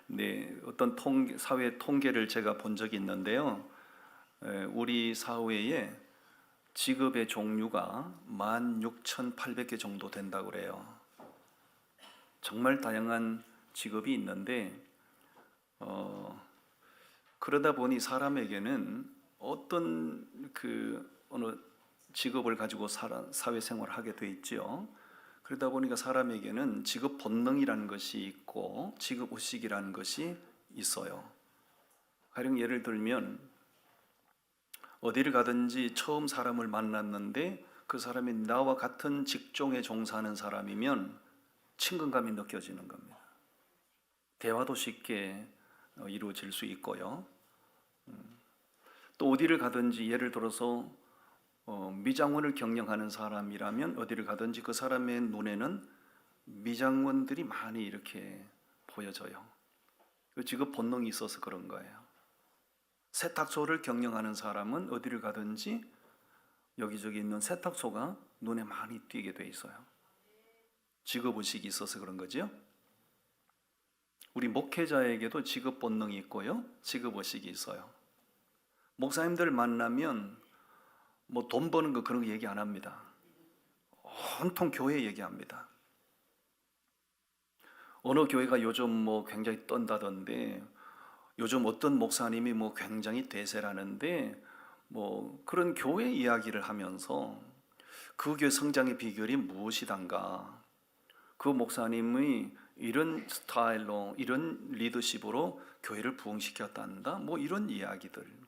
네, 어떤 사회 통계를 제가 본 적이 있는데요. 우리 사회에 직업의 종류가 16,800개 정도 된다고 그래요. 정말 다양한 직업이 있는데 그러다 보니 사람에게는 어느 직업을 가지고 사회생활을 하게 돼 있죠. 그러다 보니까 사람에게는 직업 본능이라는 것이 있고 직업 의식이라는 것이 있어요. 가령 예를 들면 어디를 가든지 처음 사람을 만났는데 그 사람이 나와 같은 직종에 종사하는 사람이면 친근감이 느껴지는 겁니다. 대화도 쉽게 이루어질 수 있고요. 또 어디를 가든지 예를 들어서 미장원을 경영하는 사람이라면 어디를 가든지 그 사람의 눈에는 미장원들이 많이 이렇게 보여져요. 그 직업 본능이 있어서 그런 거예요. 세탁소를 경영하는 사람은 어디를 가든지 여기저기 있는 세탁소가 눈에 많이 띄게 돼 있어요. 직업의식이 있어서 그런 거죠. 우리 목회자에게도 직업 본능이 있고요. 직업의식이 있어요. 목사님들 만나면 뭐 돈 버는 거 그런 거 얘기 안 합니다. 온통 교회 얘기합니다. 어느 교회가 요즘 뭐 굉장히 떤다던데 요즘 어떤 목사님이 뭐 굉장히 대세라는데 뭐 그런 교회 이야기를 하면서 그 교회 성장의 비결이 무엇이단가, 그 목사님의 이런 스타일로 이런 리더십으로 교회를 부흥시켰단다, 뭐 이런 이야기들.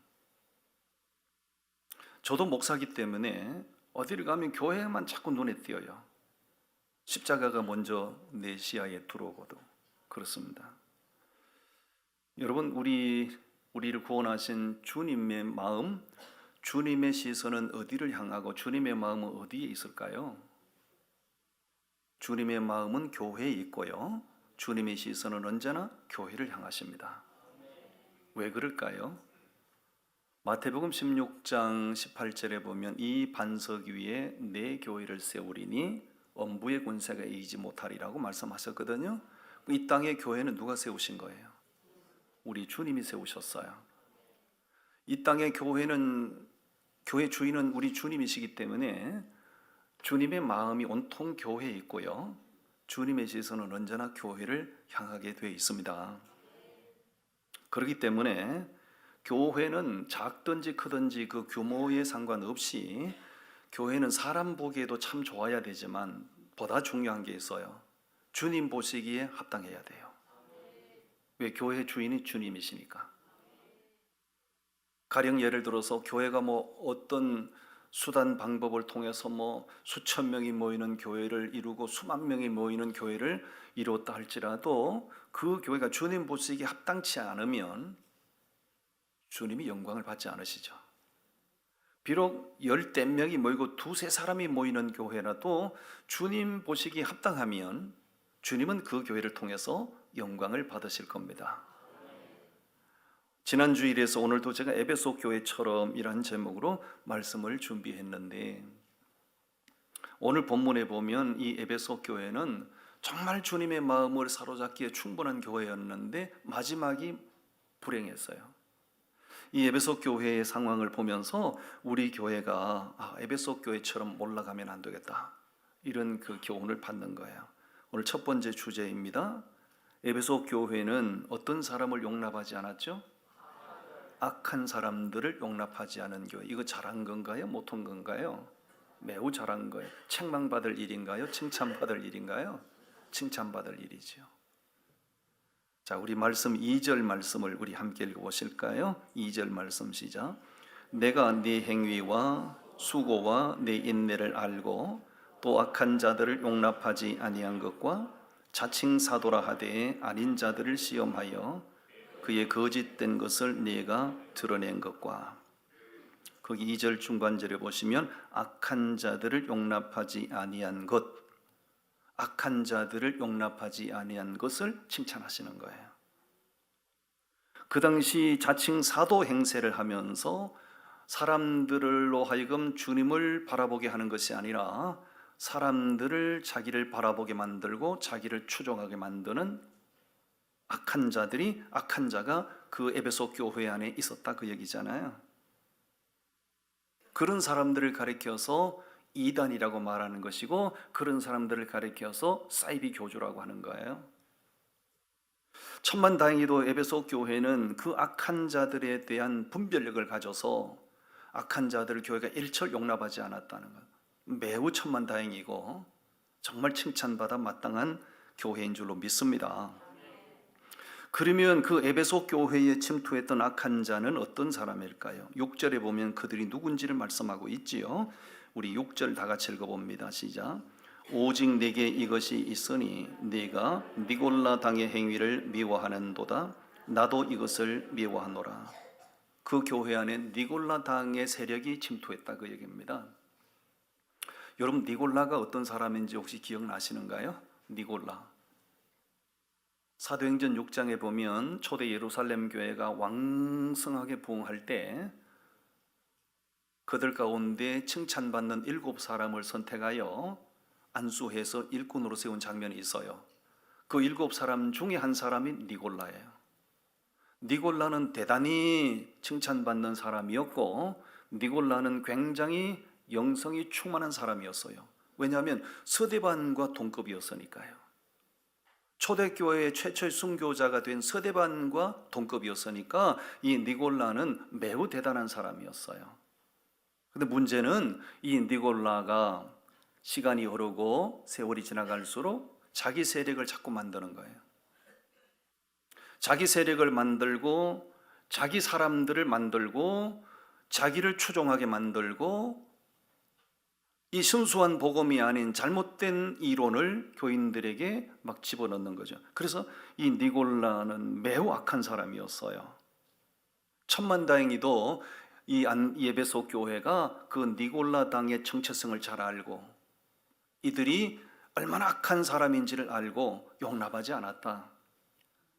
저도 목사기 때문에 어디를 가면 교회만 자꾸 눈에 띄어요. 십자가가 먼저 내 시야에 들어오고도 그렇습니다. 여러분, 우리를 구원하신 주님의 마음, 주님의 시선은 어디를 향하고 주님의 마음은 어디에 있을까요? 주님의 마음은 교회에 있고요. 주님의 시선은 언제나 교회를 향하십니다. 왜 그럴까요? 마태복음 16장 18절에 보면 이 반석 위에 내 교회를 세우리니 엄부의 권세가 이기지 못하리라고 말씀하셨거든요. 이 땅의 교회는 누가 세우신 거예요? 우리 주님이 세우셨어요. 이 땅의 교회 주인은 우리 주님이시기 때문에 주님의 마음이 온통 교회에 있고요. 주님의 시선은 언제나 교회를 향하게 되어 있습니다. 그렇기 때문에 교회는 작든지 크든지 그 규모에 상관없이 교회는 사람 보기에도 참 좋아야 되지만 보다 중요한 게 있어요. 주님 보시기에 합당해야 돼요. 왜? 교회 주인이 주님이시니까. 가령 예를 들어서 교회가 뭐 어떤 수단 방법을 통해서 뭐 수천 명이 모이는 교회를 이루고 수만 명이 모이는 교회를 이루었다 할지라도 그 교회가 주님 보시기에 합당치 않으면 주님이 영광을 받지 않으시죠. 비록 10명이 모이고 두세 사람이 모이는 교회라도 주님 보시기에 합당하면 주님은 그 교회를 통해서 영광을 받으실 겁니다. 지난 주일에서 오늘도 제가 에베소 교회처럼 이란 제목으로 말씀을 준비했는데, 오늘 본문에 보면 이 에베소 교회는 정말 주님의 마음을 사로잡기에 충분한 교회였는데 마지막이 불행했어요. 이 에베소 교회의 상황을 보면서 우리 교회가 에베소 교회처럼 올라가면 안 되겠다, 이런 그 교훈을 받는 거예요. 오늘 첫 번째 주제입니다. 에베소 교회는 어떤 사람을 용납하지 않았죠? 악한 사람들을 용납하지 않은 교회. 이거 잘한 건가요? 못한 건가요? 매우 잘한 거예요. 책망받을 일인가요? 칭찬받을 일인가요? 칭찬받을 일이죠. 자, 우리 말씀 2절 말씀을 우리 함께 읽어보실까요? 2절 말씀 시작. 내가 네 행위와 수고와 네 인내를 알고 또 악한 자들을 용납하지 아니한 것과 자칭 사도라 하되 아닌 자들을 시험하여 그의 거짓된 것을 네가 드러낸 것과. 거기 2절 중반절에 보시면 악한 자들을 용납하지 아니한 것, 악한 자들을 용납하지 아니한 것을 칭찬하시는 거예요. 그 당시 자칭 사도 행세를 하면서 사람들로 하여금 주님을 바라보게 하는 것이 아니라 사람들을 자기를 바라보게 만들고 자기를 추종하게 만드는 악한 자가 그 에베소 교회 안에 있었다 그 얘기잖아요. 그런 사람들을 가리켜서 이단이라고 말하는 것이고, 그런 사람들을 가리켜서 사이비 교주라고 하는 거예요. 천만다행히도 에베소 교회는 그 악한 자들에 대한 분별력을 가져서 악한 자들을 교회가 일절 용납하지 않았다는 것, 매우 천만다행이고 정말 칭찬받아 마땅한 교회인 줄로 믿습니다. 그러면 그 에베소 교회에 침투했던 악한 자는 어떤 사람일까요? 6절에 보면 그들이 누군지를 말씀하고 있지요. 우리 6절 다 같이 읽어봅니다. 시작. 오직 내게 이것이 있으니 네가 니골라 당의 행위를 미워하는도다. 나도 이것을 미워하노라. 그 교회 안에 니골라 당의 세력이 침투했다 그 얘기입니다. 여러분, 니골라가 어떤 사람인지 혹시 기억나시는가요? 니골라. 사도행전 6장에 보면 초대 예루살렘 교회가 왕성하게 부흥할 때 그들 가운데 칭찬받는 7사람을 선택하여 안수해서 일꾼으로 세운 장면이 있어요. 그 7사람 중에 한 사람이 니골라예요. 니골라는 대단히 칭찬받는 사람이었고, 니골라는 굉장히 영성이 충만한 사람이었어요. 왜냐하면 서대반과 동급이었으니까요. 초대교회의 최초의 순교자가 된 서대반과 동급이었으니까 이 니골라는 매우 대단한 사람이었어요. 근데 문제는 이 니골라가 시간이 흐르고 세월이 지나갈수록 자기 세력을 자꾸 만드는 거예요. 자기 세력을 만들고 자기 사람들을 만들고 자기를 추종하게 만들고, 이 순수한 복음이 아닌 잘못된 이론을 교인들에게 막 집어넣는 거죠. 그래서 이 니골라는 매우 악한 사람이었어요. 천만다행히도 이 에베소 교회가 그 니골라 당의 정체성을 잘 알고 이들이 얼마나 악한 사람인지를 알고 용납하지 않았다.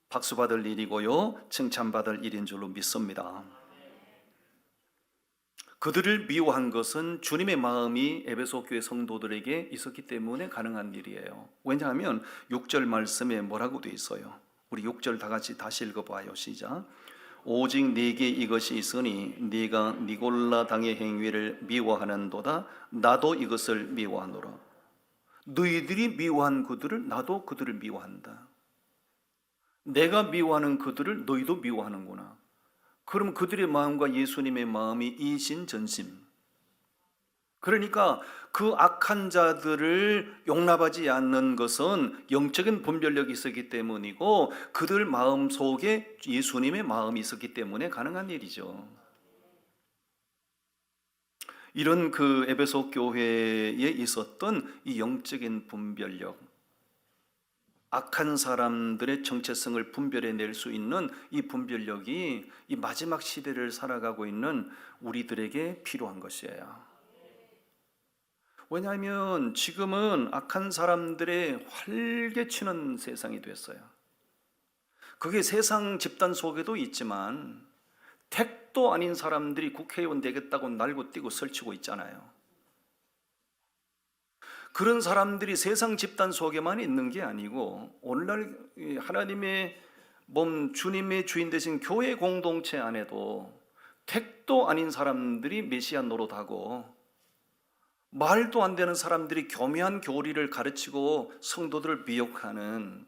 박수받을 일이고요, 칭찬받을 일인 줄로 믿습니다. 그들을 미워한 것은 주님의 마음이 에베소 교회 성도들에게 있었기 때문에 가능한 일이에요. 왜냐하면 6절 말씀에 뭐라고 돼 있어요? 우리 6절 다 같이 다시 읽어봐요. 시작. 오직 네게 이것이 있으니 네가 니골라 당의 행위를 미워하는도다. 나도 이것을 미워하노라. 너희들이 미워한 그들을 나도 그들을 미워한다. 내가 미워하는 그들을 너희도 미워하는구나. 그럼 그들의 마음과 예수님의 마음이 이신전심. 그러니까 그 악한 자들을 용납하지 않는 것은 영적인 분별력이 있었기 때문이고, 그들 마음 속에 예수님의 마음이 있었기 때문에 가능한 일이죠. 이런 그 에베소 교회에 있었던 이 영적인 분별력, 악한 사람들의 정체성을 분별해낼 수 있는 이 분별력이 이 마지막 시대를 살아가고 있는 우리들에게 필요한 것이에요. 왜냐하면 지금은 악한 사람들의 활개치는 세상이 됐어요. 그게 세상 집단 속에도 있지만 택도 아닌 사람들이 국회의원 되겠다고 날고 뛰고 설치고 있잖아요. 그런 사람들이 세상 집단 속에만 있는 게 아니고 오늘날 하나님의 몸 주님의 주인 되신 교회 공동체 안에도 택도 아닌 사람들이 메시아 노릇하고, 말도 안 되는 사람들이 교묘한 교리를 가르치고 성도들을 미혹하는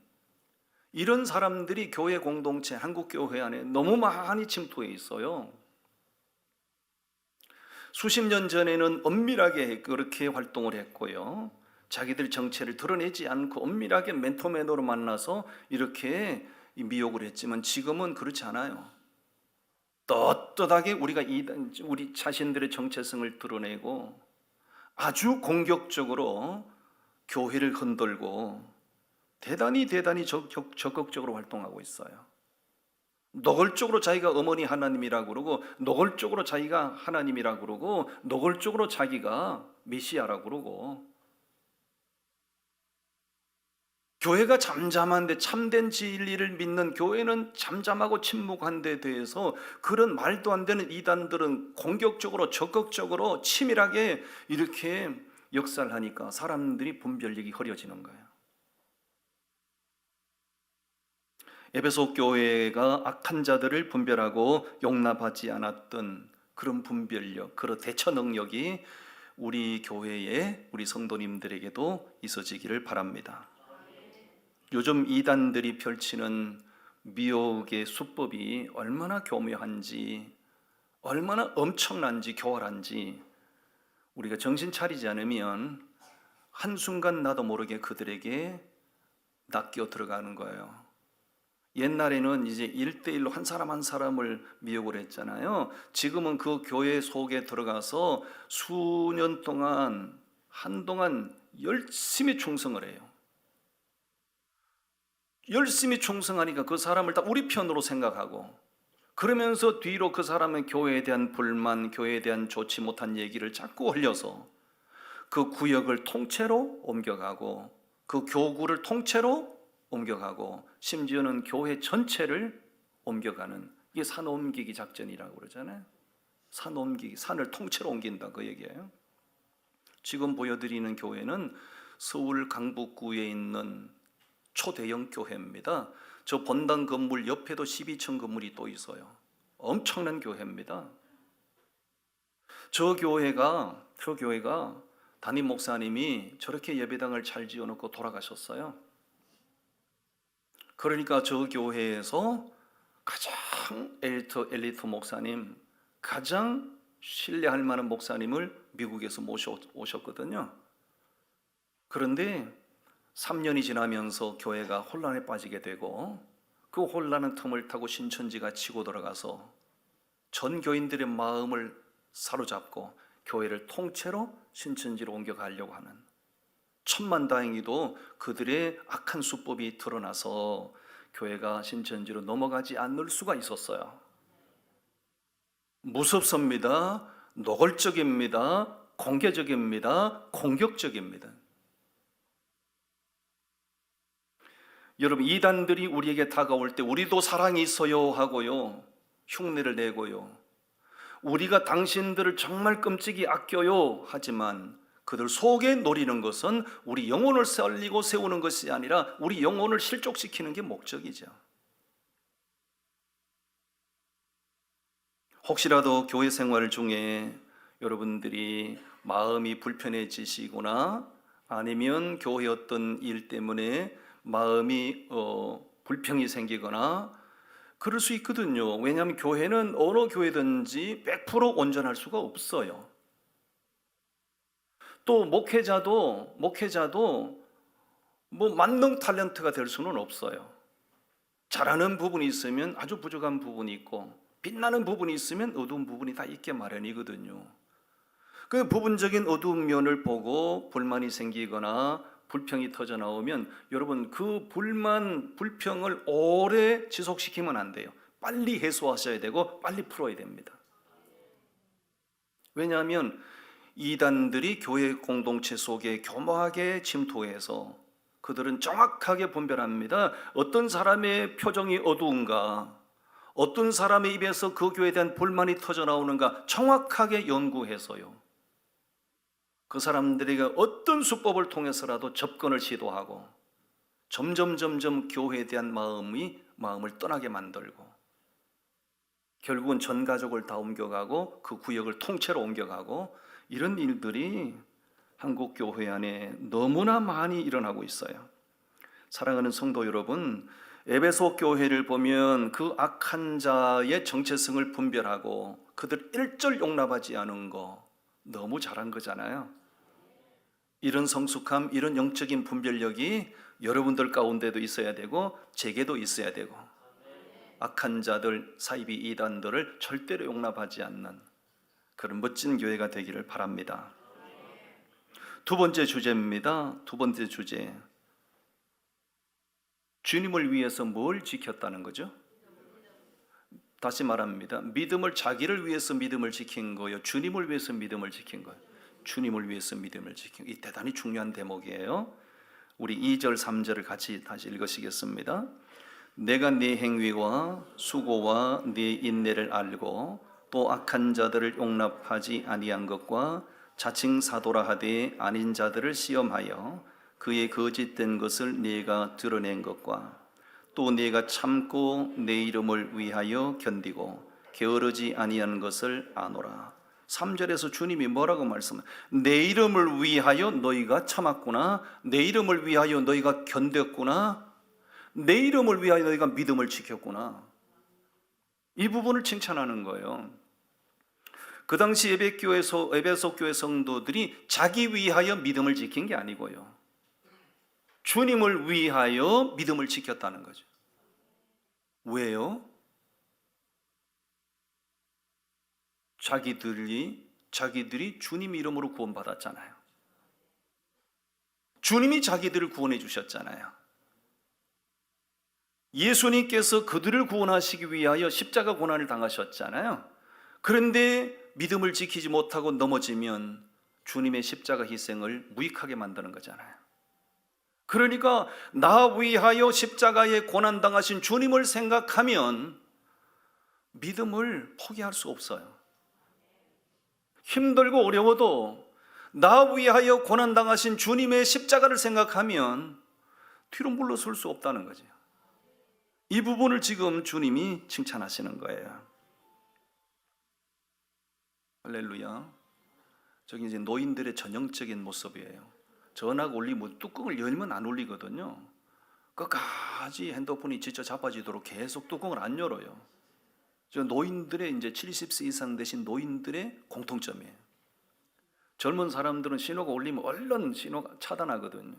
이런 사람들이 교회 공동체, 한국교회 안에 너무 많이 침투해 있어요. 수십 년 전에는 엄밀하게 그렇게 활동을 했고요, 자기들 정체를 드러내지 않고 엄밀하게 맨투맨으로 만나서 이렇게 미혹을 했지만 지금은 그렇지 않아요. 떳떳하게 우리 자신들의 정체성을 드러내고 아주 공격적으로 교회를 흔들고 대단히 적극적으로 활동하고 있어요. 노골적으로 자기가 어머니 하나님이라고 그러고, 노골적으로 자기가 하나님이라고 그러고, 노골적으로 자기가 메시아라고 그러고, 교회가 잠잠한데, 참된 진리를 믿는 교회는 잠잠하고 침묵한 데 대해서 그런 말도 안 되는 이단들은 공격적으로 적극적으로 치밀하게 이렇게 역사를 하니까 사람들이 분별력이 흐려지는 거예요. 에베소 교회가 악한 자들을 분별하고 용납하지 않았던 그런 분별력, 그런 대처 능력이 우리 교회에 우리 성도님들에게도 있어지기를 바랍니다. 요즘 이단들이 펼치는 미혹의 수법이 얼마나 교묘한지, 얼마나 엄청난지, 교활한지 우리가 정신 차리지 않으면 한순간 나도 모르게 그들에게 낚여 들어가는 거예요. 옛날에는 이제 1대1로 한 사람 한 사람을 미혹을 했잖아요. 지금은 그 교회 속에 들어가서 수년 동안 한동안 열심히 충성을 해요. 열심히 충성하니까 그 사람을 다 우리 편으로 생각하고, 그러면서 뒤로 그 사람의 교회에 대한 불만, 교회에 대한 좋지 못한 얘기를 자꾸 흘려서 그 구역을 통째로 옮겨가고, 그 교구를 통째로 옮겨가고, 심지어는 교회 전체를 옮겨가는, 이게 산 옮기기 작전이라고 그러잖아요. 산 옮기기, 산을 통째로 옮긴다 그 얘기예요. 지금 보여드리는 교회는 서울 강북구에 있는 초대형 교회입니다. 저 본당 건물 옆에도 12층 건물이 또 있어요. 엄청난 교회입니다. 저 교회가 담임 목사님이 저렇게 예배당을 잘 지어놓고 돌아가셨어요. 그러니까 저 교회에서 가장 엘리트 목사님, 가장 신뢰할 만한 목사님을 미국에서 모셔오셨거든요. 그런데 3년이 지나면서 교회가 혼란에 빠지게 되고, 그 혼란의 틈을 타고 신천지가 치고 들어가서 전 교인들의 마음을 사로잡고 교회를 통째로 신천지로 옮겨가려고 하는, 천만다행히도 그들의 악한 수법이 드러나서 교회가 신천지로 넘어가지 않을 수가 있었어요. 무섭습니다. 노골적입니다. 공개적입니다. 공격적입니다. 여러분, 이단들이 우리에게 다가올 때 우리도 사랑이 있어요 하고요, 흉내를 내고요, 우리가 당신들을 정말 끔찍이 아껴요 하지만 그들 속에 노리는 것은 우리 영혼을 살리고 세우는 것이 아니라 우리 영혼을 실족시키는 게 목적이죠. 혹시라도 교회 생활 중에 여러분들이 마음이 불편해지시거나 아니면 교회 어떤 일 때문에 마음이 불평이 생기거나 그럴 수 있거든요. 왜냐하면 교회는 어느 교회든지 100% 온전할 수가 없어요. 또 목회자도 뭐 만능 탤런트가 될 수는 없어요. 잘하는 부분이 있으면 아주 부족한 부분이 있고, 빛나는 부분이 있으면 어두운 부분이 다 있게 마련이거든요. 그 부분적인 어두운 면을 보고 불만이 생기거나 불평이 터져 나오면 여러분, 그 불만, 불평을 오래 지속시키면 안 돼요. 빨리 해소하셔야 되고 빨리 풀어야 됩니다. 왜냐하면 이단들이 교회 공동체 속에 교묘하게 침투해서 그들은 정확하게 분별합니다. 어떤 사람의 표정이 어두운가, 어떤 사람의 입에서 그 교회에 대한 불만이 터져 나오는가 정확하게 연구해서요, 그 사람들에게 어떤 수법을 통해서라도 접근을 시도하고 점점 교회에 대한 마음을 떠나게 만들고 결국은 전 가족을 다 옮겨가고 그 구역을 통째로 옮겨가고, 이런 일들이 한국 교회 안에 너무나 많이 일어나고 있어요. 사랑하는 성도 여러분, 에베소 교회를 보면 그 악한 자의 정체성을 분별하고 그들 일절 용납하지 않은 거 너무 잘한 거잖아요. 이런 성숙함, 이런 영적인 분별력이 여러분들 가운데도 있어야 되고 제게도 있어야 되고, 악한 자들, 사이비 이단들을 절대로 용납하지 않는 그런 멋진 교회가 되기를 바랍니다. 두 번째 주제입니다. 두 번째 주제, 주님을 위해서 뭘 지켰다는 거죠? 다시 말합니다. 자기를 위해서 믿음을 지킨 거예요? 주님을 위해서 믿음을 지킨 거예요? 주님을 위해서 믿음을 지킨 거예요. 이 대단히 중요한 대목이에요. 우리 2절 3절을 같이 다시 읽으시겠습니다. 내가 네 행위와 수고와 네 인내를 알고 또 악한 자들을 용납하지 아니한 것과 자칭 사도라 하되 아닌 자들을 시험하여 그의 거짓된 것을 네가 드러낸 것과 또 네가 참고 내 이름을 위하여 견디고 게으르지 아니한 것을 아노라. 3절에서 주님이 뭐라고 말씀해요? 내 이름을 위하여 너희가 참았구나. 내 이름을 위하여 너희가 견뎠구나. 내 이름을 위하여 너희가 믿음을 지켰구나. 이 부분을 칭찬하는 거예요. 그 당시 에베소 교회 성도들이 자기 위하여 믿음을 지킨 게 아니고요, 주님을 위하여 믿음을 지켰다는 거죠. 왜요? 자기들이 주님 이름으로 구원받았잖아요. 주님이 자기들을 구원해 주셨잖아요. 예수님께서 그들을 구원하시기 위하여 십자가 고난을 당하셨잖아요. 그런데 믿음을 지키지 못하고 넘어지면 주님의 십자가 희생을 무익하게 만드는 거잖아요. 그러니까 나 위하여 십자가에 고난 당하신 주님을 생각하면 믿음을 포기할 수 없어요. 힘들고 어려워도 나 위하여 고난 당하신 주님의 십자가를 생각하면 뒤로 물러설 수 없다는 거죠. 이 부분을 지금 주님이 칭찬하시는 거예요. 할렐루야. 저기 이제 노인들의 전형적인 모습이에요. 전화가 울리면 뚜껑을 열면 안 울리거든요. 끝까지 핸드폰이 지쳐 자빠지도록 계속 뚜껑을 안 열어요. 저 노인들의 이제 70세 이상 되신 노인들의 공통점이에요. 젊은 사람들은 신호가 울리면 얼른 신호가 차단하거든요.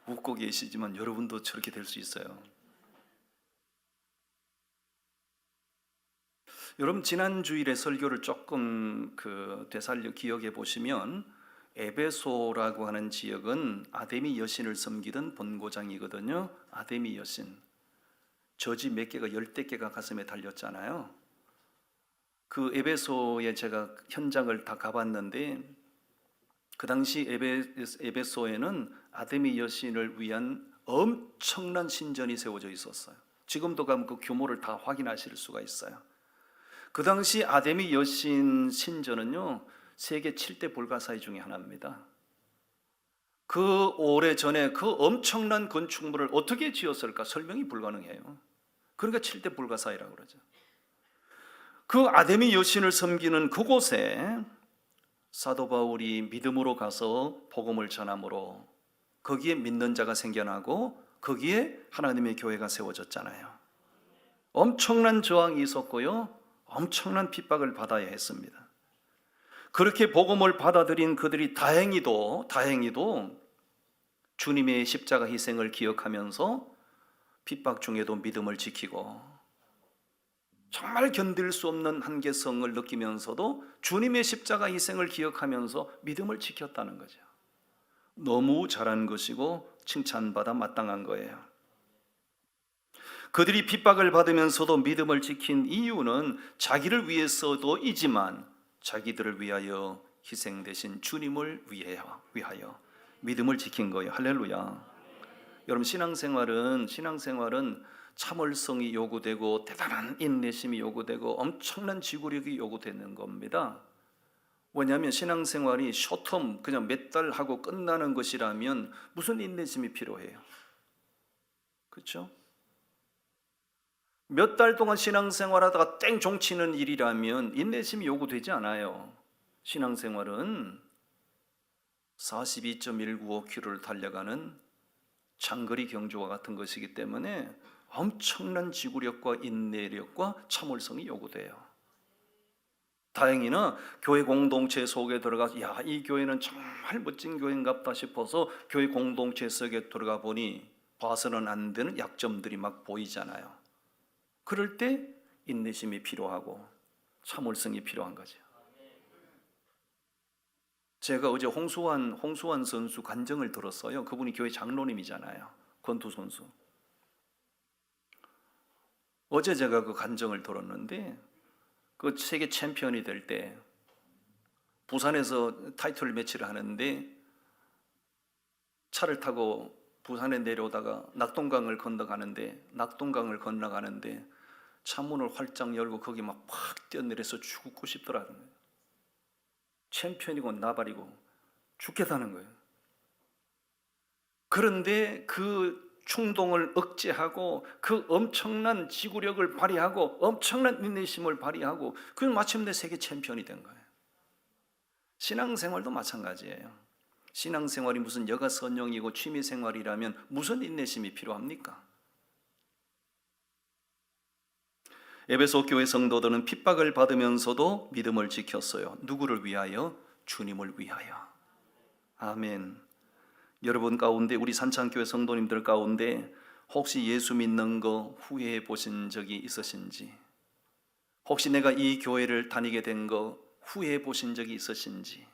웃고 계시지만 여러분도 저렇게 될 수 있어요. 여러분, 지난 주일에 설교를 조금 되살려 기억해 보시면, 에베소라고 하는 지역은 아데미 여신을 섬기던 본고장이거든요. 아데미 여신. 저지 몇 개가 10개가 가슴에 달렸잖아요. 그 에베소에 제가 현장을 다 가봤는데, 그 당시 에베소에는 아데미 여신을 위한 엄청난 신전이 세워져 있었어요. 지금도 가면 그 규모를 다 확인하실 수가 있어요. 그 당시 아데미 여신 신전은요, 세계 7대 불가사의 중에 하나입니다. 그 오래전에 그 엄청난 건축물을 어떻게 지었을까 설명이 불가능해요. 그러니까 7대 불가사의라고 그러죠. 그 아데미 여신을 섬기는 그곳에 사도 바울이 믿음으로 가서 복음을 전함으로 거기에 믿는 자가 생겨나고 거기에 하나님의 교회가 세워졌잖아요. 엄청난 저항이 있었고요, 엄청난 핍박을 받아야 했습니다. 그렇게 복음을 받아들인 그들이 다행히도 주님의 십자가 희생을 기억하면서 핍박 중에도 믿음을 지키고, 정말 견딜 수 없는 한계성을 느끼면서도 주님의 십자가 희생을 기억하면서 믿음을 지켰다는 거죠. 너무 잘한 것이고 칭찬받아 마땅한 거예요. 그들이 핍박을 받으면서도 믿음을 지킨 이유는 자기를 위해서도이지만 자기들을 위하여 희생되신 주님을 위하여 믿음을 지킨 거예요. 할렐루야. 여러분, 신앙생활은 참을성이 요구되고 대단한 인내심이 요구되고 엄청난 지구력이 요구되는 겁니다. 왜냐하면 신앙생활이 쇼텀 그냥 몇 달 하고 끝나는 것이라면 무슨 인내심이 필요해요? 그렇죠? 몇 달 동안 신앙생활하다가 땡 종치는 일이라면 인내심이 요구되지 않아요. 신앙생활은 42.195km를 달려가는 장거리 경주와 같은 것이기 때문에 엄청난 지구력과 인내력과 참을성이 요구돼요. 다행히나 교회 공동체 속에 들어가서 이 교회는 정말 멋진 교회인갑다 싶어서 교회 공동체 속에 들어가 보니 봐서는 안 되는 약점들이 막 보이잖아요. 그럴 때 인내심이 필요하고 참을성이 필요한 거죠. 제가 어제 홍수환 선수 간증을 들었어요. 그분이 교회 장로님이잖아요. 권투 선수. 어제 제가 그 간증을 들었는데, 그 세계 챔피언이 될 때 부산에서 타이틀 매치를 하는데 차를 타고 부산에 내려오다가 낙동강을 건너가는데 차문을 활짝 열고 거기 막 팍 뛰어내려서 죽고 싶더라는 거예요. 챔피언이고 나발이고 죽겠다는 거예요. 그런데 그 충동을 억제하고 그 엄청난 지구력을 발휘하고 엄청난 인내심을 발휘하고 그 마침내 세계 챔피언이 된 거예요. 신앙생활도 마찬가지예요. 신앙생활이 무슨 여가선용이고 취미생활이라면 무슨 인내심이 필요합니까? 에베소 교회 성도들은 핍박을 받으면서도 믿음을 지켰어요. 누구를 위하여? 주님을 위하여. 아멘. 여러분 가운데, 우리 산창교회 성도님들 가운데 혹시 예수 믿는 거 후회해 보신 적이 있으신지, 혹시 내가 이 교회를 다니게 된 거 후회해 보신 적이 있으신지.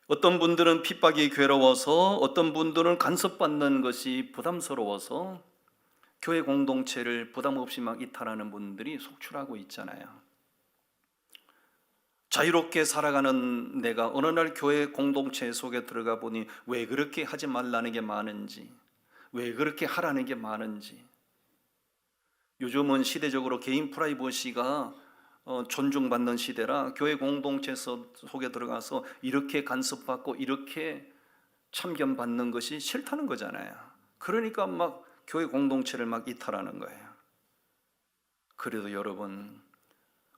어떤 분들은 핍박이 괴로워서, 어떤 분들은 간섭받는 것이 부담스러워서 교회 공동체를 부담 없이 막 이탈하는 분들이 속출하고 있잖아요. 자유롭게 살아가는 내가 어느 날 교회 공동체 속에 들어가 보니 왜 그렇게 하지 말라는 게 많은지, 왜 그렇게 하라는 게 많은지. 요즘은 시대적으로 개인 프라이버시가 존중받는 시대라 교회 공동체 속에 들어가서 이렇게 간섭받고 이렇게 참견받는 것이 싫다는 거잖아요. 그러니까 막 교회 공동체를 막 이탈하는 거예요. 그래도 여러분,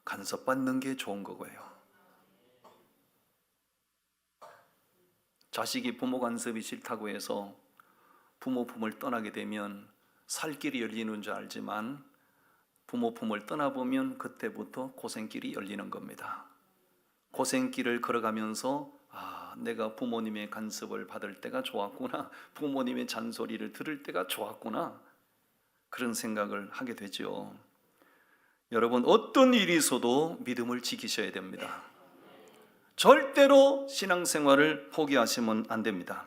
간섭받는 게 좋은 거고요. 자식이 부모 간섭이 싫다고 해서 부모 품을 떠나게 되면 살 길이 열리는 줄 알지만 부모 품을 떠나보면 그때부터 고생길이 열리는 겁니다. 고생길을 걸어가면서 내가 부모님의 간섭을 받을 때가 좋았구나, 부모님의 잔소리를 들을 때가 좋았구나, 그런 생각을 하게 되죠. 여러분, 어떤 일이 있어도 믿음을 지키셔야 됩니다. 절대로 신앙생활을 포기하시면 안 됩니다.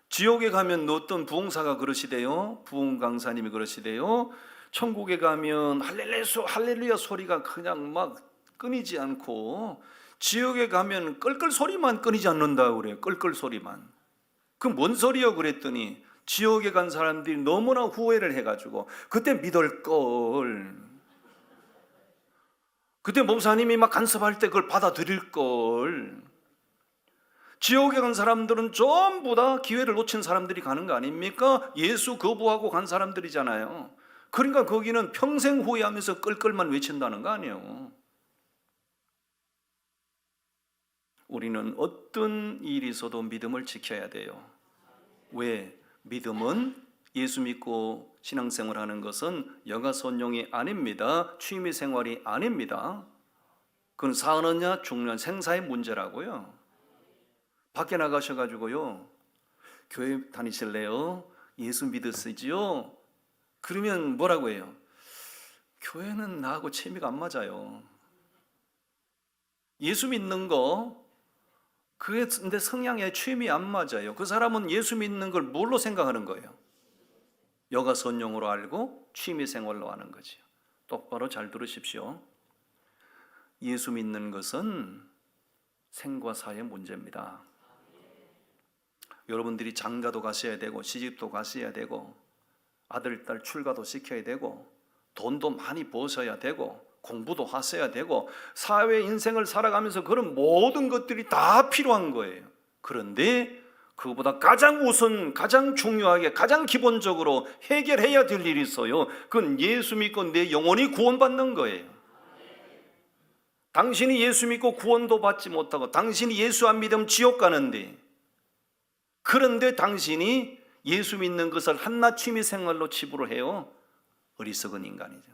지옥에 가면 어떤 부흥사가 그러시대요. 부흥 강사님이 그러시대요. 천국에 가면 할렐루야 소리가 그냥 막 끊이지 않고, 지옥에 가면 끌끌 소리만 끊이지 않는다고 그래요. 끌끌 소리만. 그 뭔 소리요? 그랬더니 지옥에 간 사람들이 너무나 후회를 해가지고 그때 믿을 걸, 그때 목사님이 막 간섭할 때 그걸 받아들일 걸. 지옥에 간 사람들은 전부 다 기회를 놓친 사람들이 가는 거 아닙니까? 예수 거부하고 간 사람들이잖아요. 그러니까 거기는 평생 후회하면서 끌끌만 외친다는 거 아니에요. 우리는 어떤 일이 있어도 믿음을 지켜야 돼요. 왜? 믿음은, 예수 믿고 신앙생활하는 것은 여가선용이 아닙니다. 취미생활이 아닙니다. 그건 사느냐 죽느냐 생사의 문제라고요. 밖에 나가셔가지고요, 교회 다니실래요? 예수 믿으시지요? 그러면 뭐라고 해요? 교회는 나하고 취미가 안 맞아요. 예수 믿는 거, 그게 내 성향에 취미 안 맞아요. 그 사람은 예수 믿는 걸 뭘로 생각하는 거예요? 여가선용으로 알고 취미생활로 하는 거죠. 똑바로 잘 들으십시오. 예수 믿는 것은 생과 사의 문제입니다. 여러분들이 장가도 가셔야 되고 시집도 가셔야 되고 아들, 딸 출가도 시켜야 되고 돈도 많이 버셔야 되고 공부도 하셔야 되고 사회 인생을 살아가면서 그런 모든 것들이 다 필요한 거예요. 그런데 그거보다 가장 우선, 가장 중요하게, 가장 기본적으로 해결해야 될 일이 있어요. 그건 예수 믿고 내 영혼이 구원받는 거예요. 당신이 예수 믿고 구원도 받지 못하고 당신이 예수 안 믿으면 지옥 가는데, 그런데 당신이 예수 믿는 것을 한낱 취미 생활로 치부를 해요. 어리석은 인간이죠.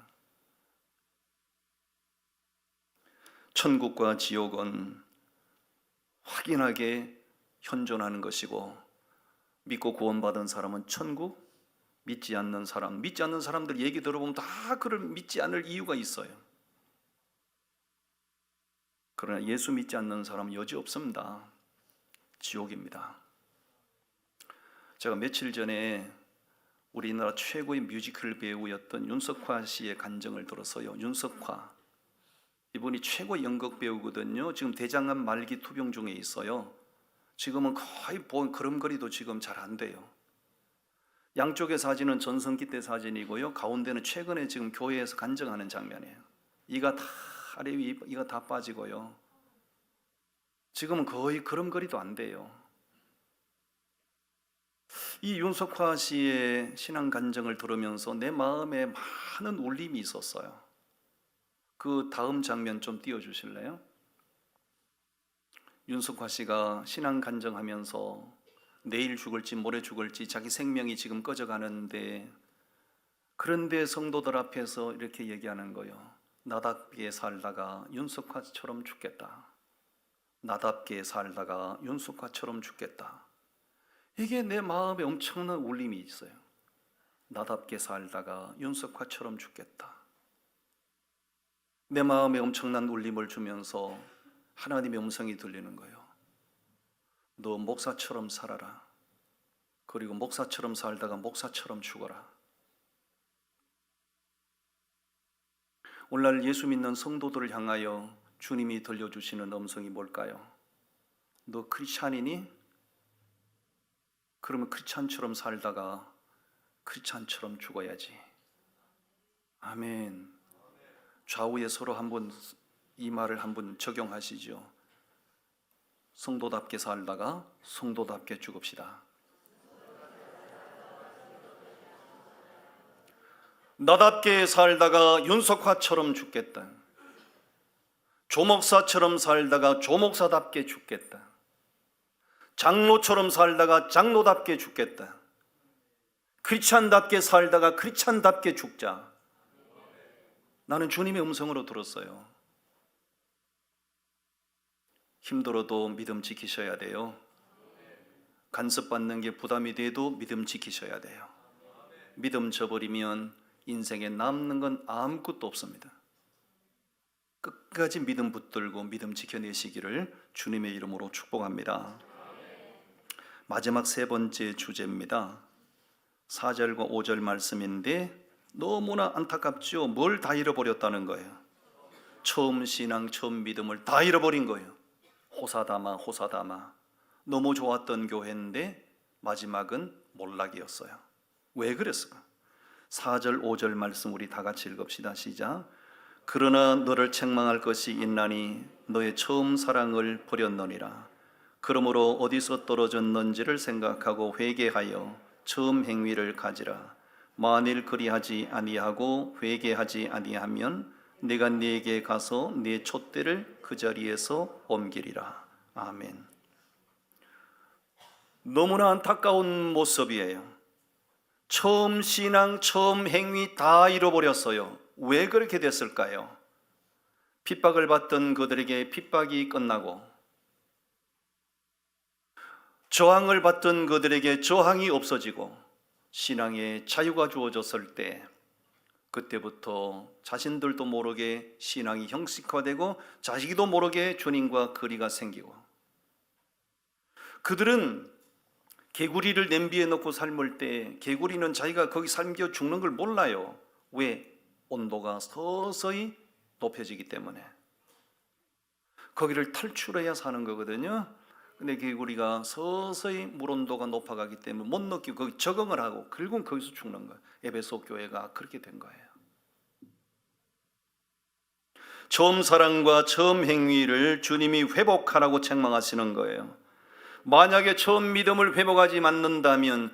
천국과 지옥은 확인하게 현존하는 것이고, 믿고 구원받은 사람은 천국, 믿지 않는 사람들 얘기 들어보면 다 그를 믿지 않을 이유가 있어요. 그러나 예수 믿지 않는 사람은 여지 없습니다. 지옥입니다. 제가 며칠 전에 우리나라 최고의 뮤지컬 배우였던 윤석화 씨의 간증을 들었어요. 윤석화, 이분이 최고 연극 배우거든요. 지금 대장암 말기 투병 중에 있어요. 지금은 거의 걸음걸이도 지금 잘 안 돼요. 양쪽의 사진은 전성기 때 사진이고요. 가운데는 최근에 지금 교회에서 간증하는 장면이에요. 이가 다 아래 위 이가 다 빠지고요. 지금은 거의 걸음걸이도 안 돼요. 이 윤석화 씨의 신앙 간증을 들으면서 내 마음에 많은 울림이 있었어요. 그 다음 장면 좀 띄워주실래요? 윤석화 씨가 신앙 간증하면서 내일 죽을지 모레 죽을지 자기 생명이 지금 꺼져가는데, 그런데 성도들 앞에서 이렇게 얘기하는 거예요. 나답게 살다가 윤석화처럼 죽겠다. 나답게 살다가 윤석화처럼 죽겠다. 이게 내 마음에 엄청난 울림이 있어요. 나답게 살다가 윤석화처럼 죽겠다. 내 마음에 엄청난 울림을 주면서 하나님의 음성이 들리는 거예요. 너 목사처럼 살아라. 그리고 목사처럼 살다가 목사처럼 죽어라. 오늘날 예수 믿는 성도들을 향하여 주님이 들려주시는 음성이 뭘까요? 너 크리스찬이니? 그러면 크리스찬처럼 살다가 크리스찬처럼 죽어야지. 아멘. 좌우에 서로 한번 이 말을 한번 적용하시죠. 성도답게 살다가 성도답게 죽읍시다. 나답게 살다가 윤석화처럼 죽겠다. 조목사처럼 살다가 조목사답게 죽겠다. 장로처럼 살다가 장로답게 죽겠다. 크리스찬답게 살다가 크리스찬답게 죽자. 나는 주님의 음성으로 들었어요. 힘들어도 믿음 지키셔야 돼요. 간섭받는 게 부담이 돼도 믿음 지키셔야 돼요. 믿음 저버리면 인생에 남는 건 아무것도 없습니다. 끝까지 믿음 붙들고 믿음 지켜내시기를 주님의 이름으로 축복합니다. 마지막 세 번째 주제입니다. 4절과 5절 말씀인데 너무나 안타깝죠. 뭘 다 잃어버렸다는 거예요. 처음 신앙, 처음 믿음을 다 잃어버린 거예요. 호사다마 호사다마. 너무 좋았던 교회인데 마지막은 몰락이었어요. 왜 그랬을까? 4절 5절 말씀 우리 다 같이 읽읍시다. 시작. 그러나 너를 책망할 것이 있나니 너의 처음 사랑을 버렸느니라. 그러므로 어디서 떨어졌는지를 생각하고 회개하여 처음 행위를 가지라. 만일 그리하지 아니하고 회개하지 아니하면 내가 네게 가서 네 촛대를 그 자리에서 옮기리라. 아멘. 너무나 안타까운 모습이에요. 처음 신앙, 처음 행위 다 잃어버렸어요. 왜 그렇게 됐을까요? 핍박을 받던 그들에게 핍박이 끝나고, 저항을 받던 그들에게 저항이 없어지고, 신앙에 자유가 주어졌을 때, 그때부터 자신들도 모르게 신앙이 형식화되고 자기도 모르게 주님과 거리가 생기고, 그들은 개구리를 냄비에 넣고 삶을 때 개구리는 자기가 거기 삶겨 죽는 걸 몰라요. 왜? 온도가 서서히 높여지기 때문에. 거기를 탈출해야 사는 거거든요. 근데 개구리가 서서히 물 온도가 높아가기 때문에 못 느끼고 거기 적응을 하고 결국은 거기서 죽는 거예요. 에베소 교회가 그렇게 된 거예요. 처음 사랑과 처음 행위를 주님이 회복하라고 책망하시는 거예요. 만약에 처음 믿음을 회복하지 않는다면,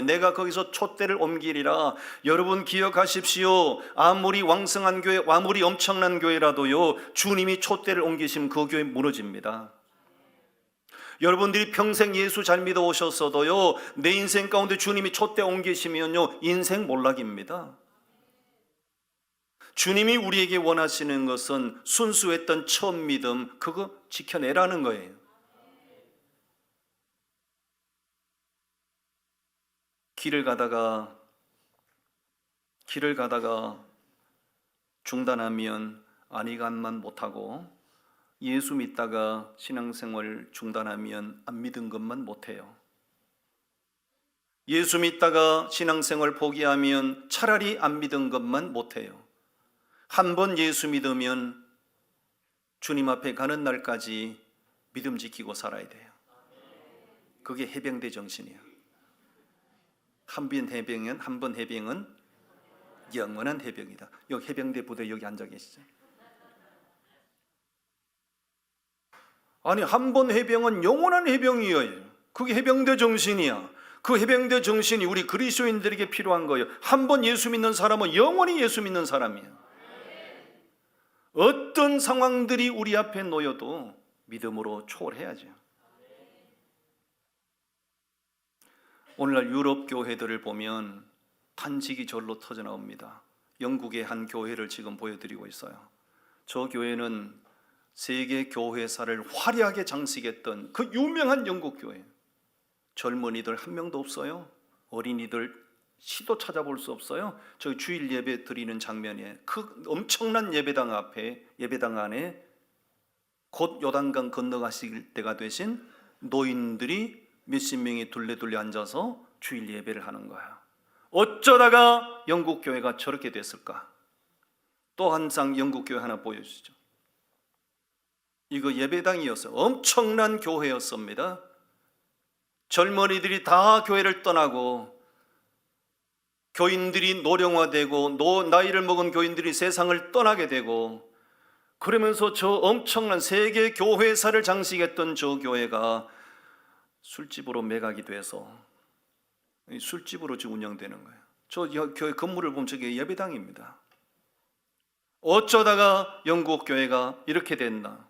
내가 거기서 촛대를 옮기리라. 여러분 기억하십시오. 아무리 왕성한 교회, 아무리 엄청난 교회라도요, 주님이 촛대를 옮기시면 그 교회 무너집니다. 여러분들이 평생 예수 잘 믿어 오셨어도요, 내 인생 가운데 주님이 촛대 옮기시면요, 인생 몰락입니다. 주님이 우리에게 원하시는 것은 순수했던 처음 믿음, 그거 지켜내라는 거예요. 길을 가다가 중단하면 안위감만 못하고, 예수 믿다가 신앙생활 중단하면 안 믿은 것만 못해요. 예수 믿다가 신앙생활 포기하면 차라리 안 믿은 것만 못해요. 한 번 예수 믿으면 주님 앞에 가는 날까지 믿음 지키고 살아야 돼요. 그게 해병대 정신이에요. 한 번 해병은 영원한 해병이다. 여기 해병대 부대 여기 앉아 계시죠? 아니, 한 번 해병은 영원한 해병이에요. 그게 해병대 정신이야. 그 해병대 정신이 우리 그리스도인들에게 필요한 거예요. 한 번 예수 믿는 사람은 영원히 예수 믿는 사람이에요. 어떤 상황들이 우리 앞에 놓여도 믿음으로 초월해야죠. 오늘날 유럽 교회들을 보면 탄식이 절로 터져나옵니다. 영국의 한 교회를 지금 보여드리고 있어요. 저 교회는 세계 교회사를 화려하게 장식했던 그 유명한 영국 교회. 젊은이들 한 명도 없어요. 어린이들 시도 찾아볼 수 없어요. 저희 주일 예배 드리는 장면에 그 엄청난 예배당 앞에, 예배당 안에 곧 요단강 건너가실 때가 되신 노인들이 몇십 명이 둘레둘레 앉아서 주일 예배를 하는 거예요. 어쩌다가 영국 교회가 저렇게 됐을까? 또 한 장 영국 교회 하나 보여주시죠. 이거 예배당이었어요. 엄청난 교회였습니다. 젊은이들이 다 교회를 떠나고 교인들이 노령화되고 나이를 먹은 교인들이 세상을 떠나게 되고, 그러면서 저 엄청난 세계 교회사를 장식했던 저 교회가 술집으로 매각이 돼서 술집으로 지금 운영되는 거예요. 저 교회 건물을 보면 저게 예배당입니다. 어쩌다가 영국 교회가 이렇게 됐나?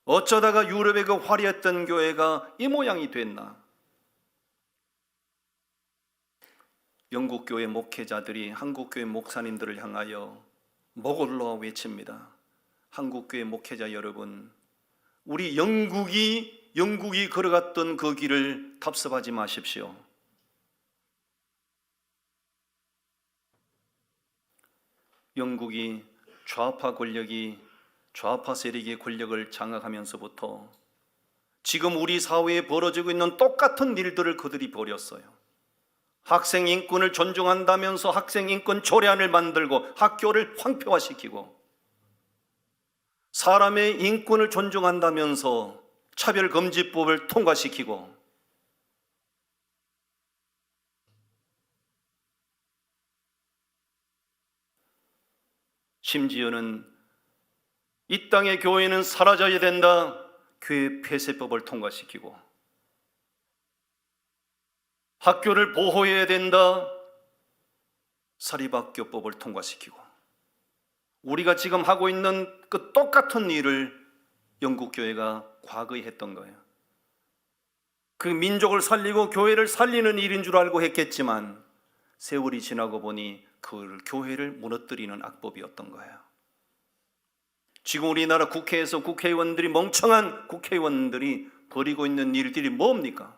어쩌다가 유럽의 그 화려했던 교회가 이 모양이 됐나? 영국 교회 목회자들이 한국 교회 목사님들을 향하여 목올라 외칩니다. 한국 교회 목회자 여러분, 우리 영국이 걸어갔던 그 길을 답습하지 마십시오. 영국이 좌파 세력의 권력을 장악하면서부터 지금 우리 사회에 벌어지고 있는 똑같은 일들을 그들이 벌였어요. 학생 인권을 존중한다면서 학생 인권 조례안을 만들고 학교를 황폐화시키고, 사람의 인권을 존중한다면서 차별금지법을 통과시키고, 심지어는 이 땅의 교회는 사라져야 된다, 교회 폐쇄법을 통과시키고, 학교를 보호해야 된다, 사립학교법을 통과시키고, 우리가 지금 하고 있는 그 똑같은 일을 영국 교회가 과거에 했던 거예요. 그 민족을 살리고 교회를 살리는 일인 줄 알고 했겠지만 세월이 지나고 보니 그 교회를 무너뜨리는 악법이었던 거예요. 지금 우리나라 국회에서 국회의원들이, 멍청한 국회의원들이 벌이고 있는 일들이 뭡니까?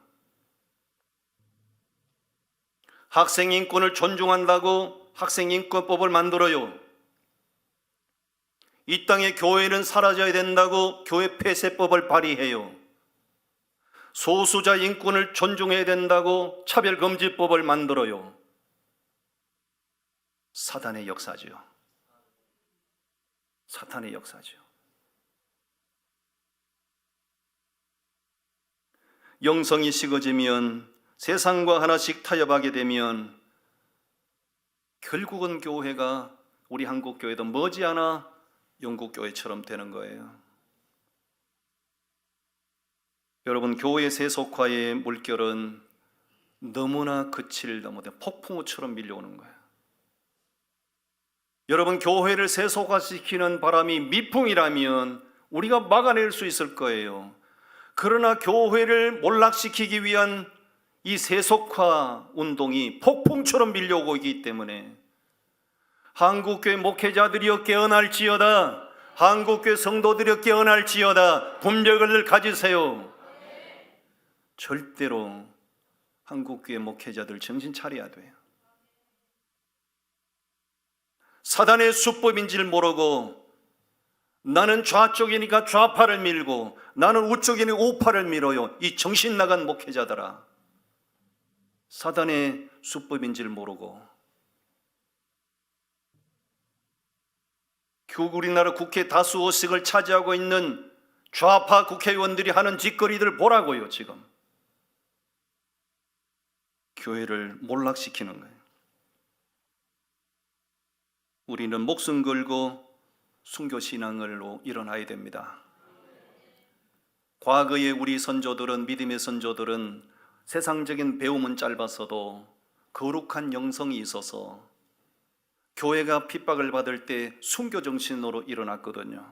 학생 인권을 존중한다고 학생 인권법을 만들어요. 이 땅의 교회는 사라져야 된다고 교회 폐쇄법을 발의해요. 소수자 인권을 존중해야 된다고 차별금지법을 만들어요. 사탄의 역사죠. 사탄의 역사죠. 영성이 식어지면, 세상과 하나씩 타협하게 되면 결국은 교회가, 우리 한국 교회도 머지않아 영국 교회처럼 되는 거예요. 여러분, 교회 세속화의 물결은 너무나 그칠 넘어서 폭풍우처럼 밀려오는 거예요. 여러분, 교회를 세속화시키는 바람이 미풍이라면 우리가 막아낼 수 있을 거예요. 그러나 교회를 몰락시키기 위한 이 세속화 운동이 폭풍처럼 밀려오고 있기 때문에 한국교회 목회자들이여 깨어날지어다, 한국교회 성도들이여 깨어날지어다, 분별을 가지세요. 절대로 한국교회 목회자들 정신 차려야 돼요. 사단의 수법인지를 모르고 나는 좌쪽이니까 좌파를 밀고 나는 우쪽이니까 우파를 밀어요. 이 정신 나간 목회자들아, 사단의 수법인지를 모르고 우리나라 국회 다수 의석을 차지하고 있는 좌파 국회의원들이 하는 짓거리들 보라고요. 지금 교회를 몰락시키는 거예요. 우리는 목숨 걸고 순교신앙으로 일어나야 됩니다. 과거의 우리 선조들은, 믿음의 선조들은 세상적인 배움은 짧았어도 거룩한 영성이 있어서 교회가 핍박을 받을 때 순교 정신으로 일어났거든요.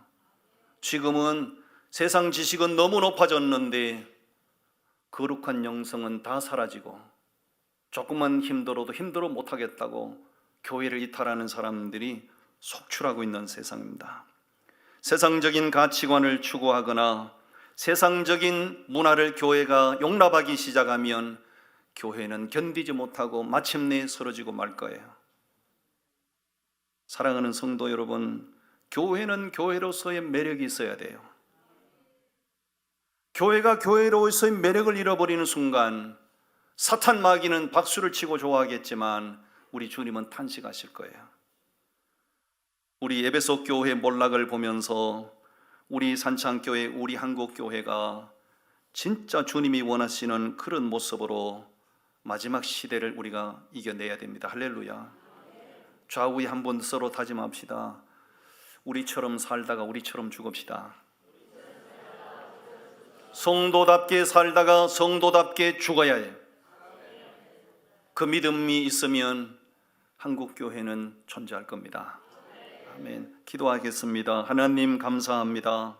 지금은 세상 지식은 너무 높아졌는데 거룩한 영성은 다 사라지고 조금만 힘들어도 힘들어 못하겠다고 교회를 이탈하는 사람들이 속출하고 있는 세상입니다. 세상적인 가치관을 추구하거나 세상적인 문화를 교회가 용납하기 시작하면 교회는 견디지 못하고 마침내 쓰러지고 말 거예요. 사랑하는 성도 여러분, 교회는 교회로서의 매력이 있어야 돼요. 교회가 교회로서의 매력을 잃어버리는 순간 사탄 마귀는 박수를 치고 좋아하겠지만 우리 주님은 탄식하실 거예요. 우리 에베소 교회 몰락을 보면서 우리 산창교회, 우리 한국교회가 진짜 주님이 원하시는 그런 모습으로 마지막 시대를 우리가 이겨내야 됩니다. 할렐루야. 좌우에 한번 서로 다짐합시다. 우리처럼 살다가 우리처럼 죽읍시다. 성도답게 살다가 성도답게 죽어야 해요. 그 믿음이 있으면 한국교회는 존재할 겁니다. 아멘. 기도하겠습니다. 하나님 감사합니다.